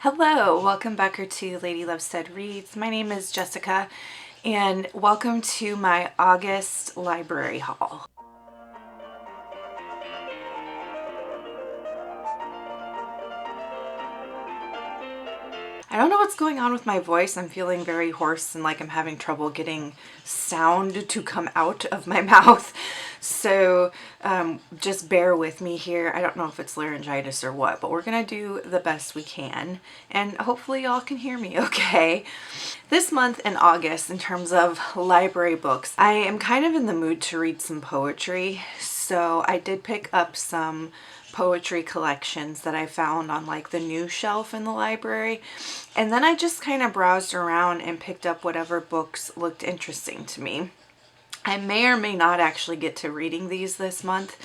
Hello, welcome back to Lady Love Said Reads. My name is Jessica and welcome to my August library haul. I don't know what's going on with my voice. I'm feeling very hoarse and like I'm having trouble getting sound to come out of my mouth. So just bear with me here. I don't know if it's laryngitis or what, but we're gonna do the best we can. And hopefully y'all can hear me okay. This month in August, in terms of library books, I am kind of in the mood to read some poetry. So I did pick up some poetry collections that I found on like the new shelf in the library. And then I just kind of browsed around and picked up whatever books looked interesting to me. I may or may not actually get to reading these this month,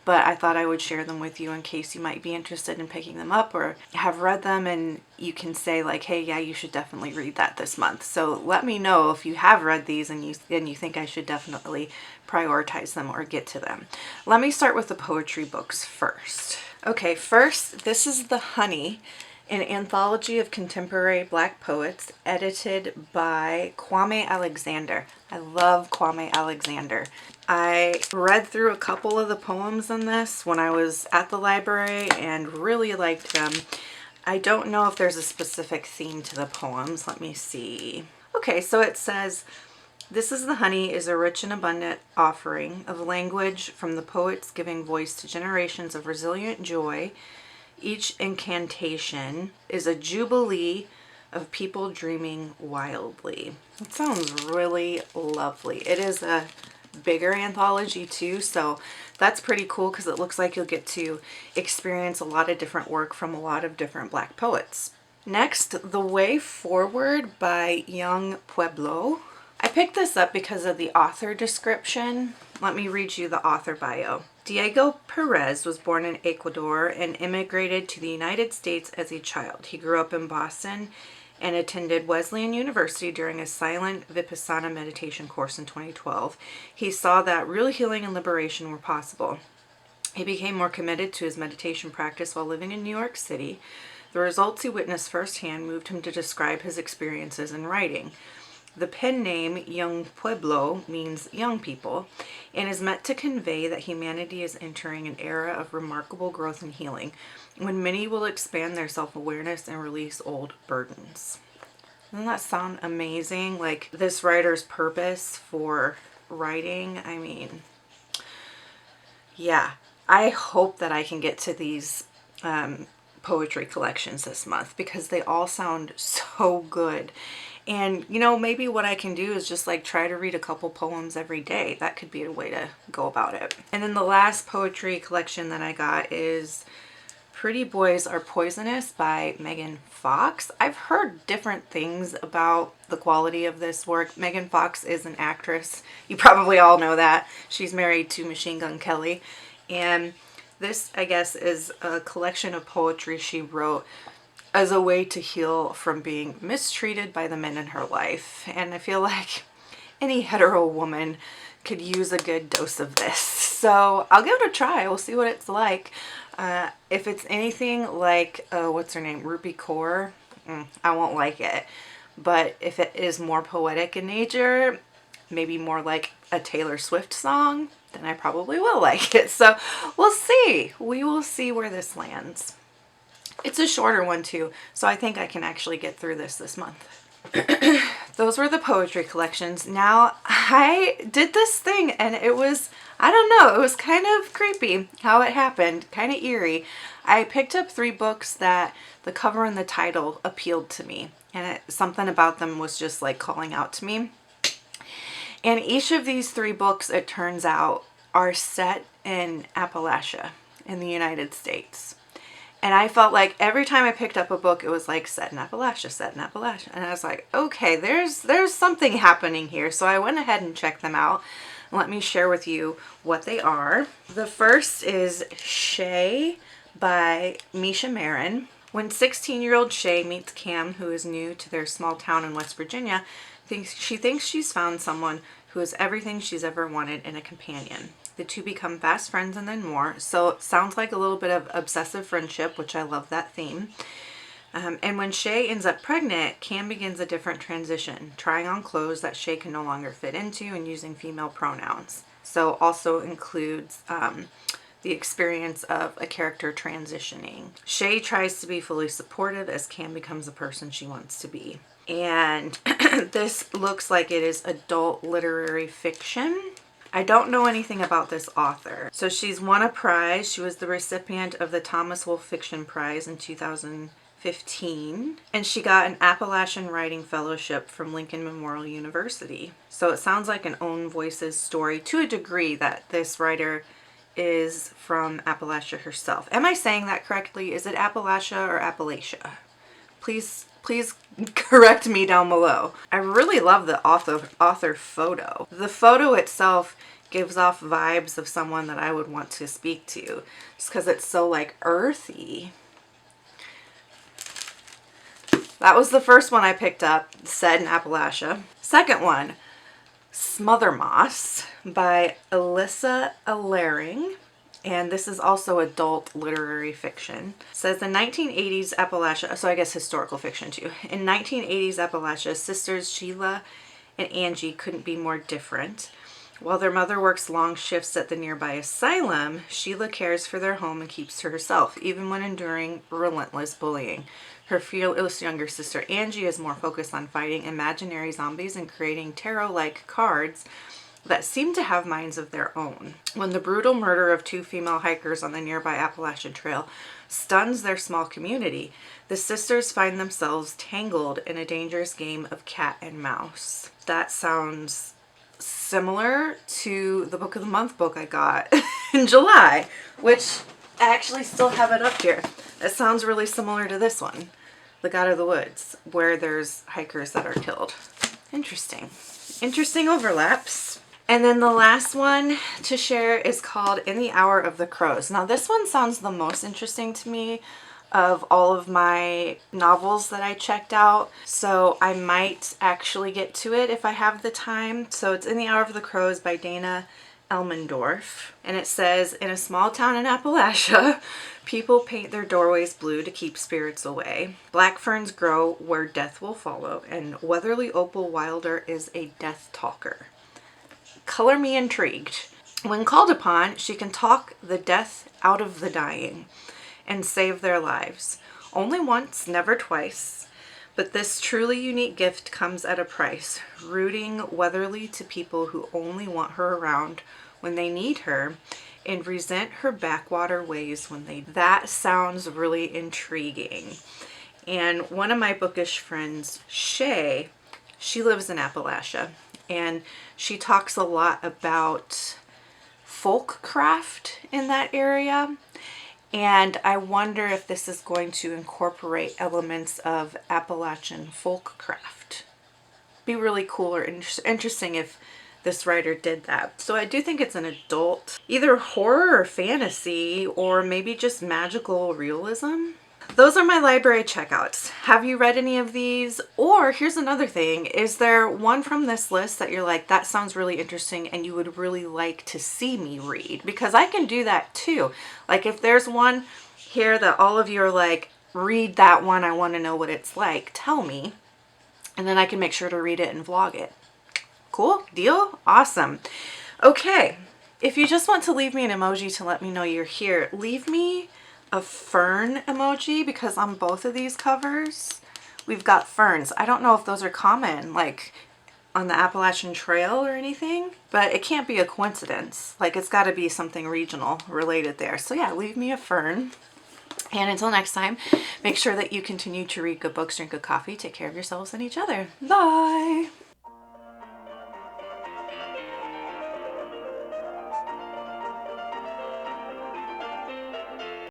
but I thought I would share them with you in case you might be interested in picking them up or have read them and you can say like, hey, yeah, you should definitely read that this month. So let me know if you have read these and you think I should definitely prioritize them or get to them. Let me start with the poetry books first. Okay, first, this is The Honey, an anthology of contemporary Black poets edited by Kwame Alexander. I love Kwame Alexander. I read through a couple of the poems in this when I was at the library and really liked them. I don't know if there's a specific theme to the poems. Let me see. Okay, so it says, "This is the honey is a rich and abundant offering of language from the poets giving voice to generations of resilient joy. Each incantation is a jubilee of people dreaming wildly." It sounds really lovely. It is a bigger anthology too, so that's pretty cool because it looks like you'll get to experience a lot of different work from a lot of different Black poets. Next, The Way Forward by Young Pueblo. I picked this up because of the author description. Let me read you the author bio. Diego Perez was born in Ecuador and immigrated to the United States as a child. He grew up in Boston and attended Wesleyan University during a silent Vipassana meditation course in 2012. He saw that real healing and liberation were possible. He became more committed to his meditation practice while living in New York City. The results he witnessed firsthand moved him to describe his experiences in writing. The pen name Young Pueblo means young people and is meant to convey that humanity is entering an era of remarkable growth and healing, when many will expand their self-awareness and release old burdens. Doesn't that sound amazing? Like this writer's purpose for writing, I mean, yeah, I hope that I can get to these poetry collections this month because they all sound so good. And, you know, maybe what I can do is just like try to read a couple poems every day. That could be a way to go about it. And then the last poetry collection that I got is Pretty Boys Are Poisonous by Megan Fox. I've heard different things about the quality of this work. Megan Fox is an actress. You probably all know that. She's married to Machine Gun Kelly. And this, I guess, is a collection of poetry she wrote as a way to heal from being mistreated by the men in her life. And I feel like any hetero woman could use a good dose of this. So I'll give it a try. We'll see what it's like. If it's anything like, what's her name, Rupi Kaur, I won't like it. But if it is more poetic in nature, maybe more like a Taylor Swift song, then I probably will like it. So we'll see. We will see where this lands. It's a shorter one too, so I think I can actually get through this month. Those were the poetry collections. Now, I did this thing and it was, I don't know, it was kind of creepy how it happened, kind of eerie. I picked up 3 books that the cover and the title appealed to me, and something about them was just like calling out to me. And each of these 3 books, it turns out, are set in Appalachia in the United States. And I felt like every time I picked up a book, it was like set in Appalachia, set in Appalachia. And I was like, okay, there's something happening here. So I went ahead and checked them out. Let me share with you what they are. The first is Chey by Misha Marin. When 16-year-old Chey meets Cam, who is new to their small town in West Virginia, she thinks she's found someone who is everything she's ever wanted in a companion. The two become fast friends and then more. So it sounds like a little bit of obsessive friendship, which I love that theme. And when Chey ends up pregnant, Cam begins a different transition, trying on clothes that Chey can no longer fit into and using female pronouns. So also includes the experience of a character transitioning. Chey tries to be fully supportive as Cam becomes the person she wants to be. And this looks like it is adult literary fiction. I don't know anything about this author. So she's won a prize. She was the recipient of the Thomas Wolfe Fiction Prize in 2015. And she got an Appalachian Writing Fellowship from Lincoln Memorial University. So it sounds like an Own Voices story to a degree that this writer is from Appalachia herself. Am I saying that correctly? Is it Appalachia or Appalachia? Please correct me down below. I really love the author photo. The photo itself gives off vibes of someone that I would want to speak to, just because it's so like earthy. That was the first one I picked up, set in Appalachia. Second one, Smother Moss by Alyssa Allering. And this is also adult literary fiction. It says in 1980s Appalachia, so I guess historical fiction too. In 1980s Appalachia, sisters Sheila and Angie couldn't be more different. While their mother works long shifts at the nearby asylum, Sheila cares for their home and keeps to herself, even when enduring relentless bullying. Her fearless younger sister Angie is more focused on fighting imaginary zombies and creating tarot-like cards that seem to have minds of their own. When the brutal murder of 2 female hikers on the nearby Appalachian Trail stuns their small community, the sisters find themselves tangled in a dangerous game of cat and mouse. That sounds similar to the Book of the Month book I got in July, which I actually still have it up here. It sounds really similar to this one, The God of the Woods, where there's hikers that are killed. Interesting. Interesting overlaps. And then the last one to share is called In the Hour of the Crows. Now this one sounds the most interesting to me of all of my novels that I checked out. So I might actually get to it if I have the time. So it's In the Hour of the Crows by Dana Elmendorf. And it says, in a small town in Appalachia, people paint their doorways blue to keep spirits away. Black ferns grow where death will follow. And Weatherly Opal Wilder is a death talker. Color me intrigued. When called upon, she can talk the death out of the dying and save their lives. Only once, never twice. But this truly unique gift comes at a price, rooting Weatherly to people who only want her around when they need her and resent her backwater ways when they... That sounds really intriguing. And one of my bookish friends, Chey, she lives in Appalachia. And she talks a lot about folk craft in that area. And I wonder if this is going to incorporate elements of Appalachian folk craft. Be really cool or interesting if this writer did that. So I do think it's an adult, either horror or fantasy, or maybe just magical realism. Those are my library checkouts. Have you read any of these? Or here's another thing. Is there one from this list that you're like, that sounds really interesting and you would really like to see me read? Because I can do that too. Like if there's one here that all of you are like, read that one, I want to know what it's like, tell me. And then I can make sure to read it and vlog it. Cool? Deal? Awesome. Okay. If you just want to leave me an emoji to let me know you're here, leave me a fern emoji, because on both of these covers we've got ferns. I don't know if those are common like on the Appalachian Trail or anything, but it can't be a coincidence. Like it's got to be something regional related there. So yeah, leave me a fern. And until next time, make sure that you continue to read good books, drink good coffee, take care of yourselves and each other. Bye!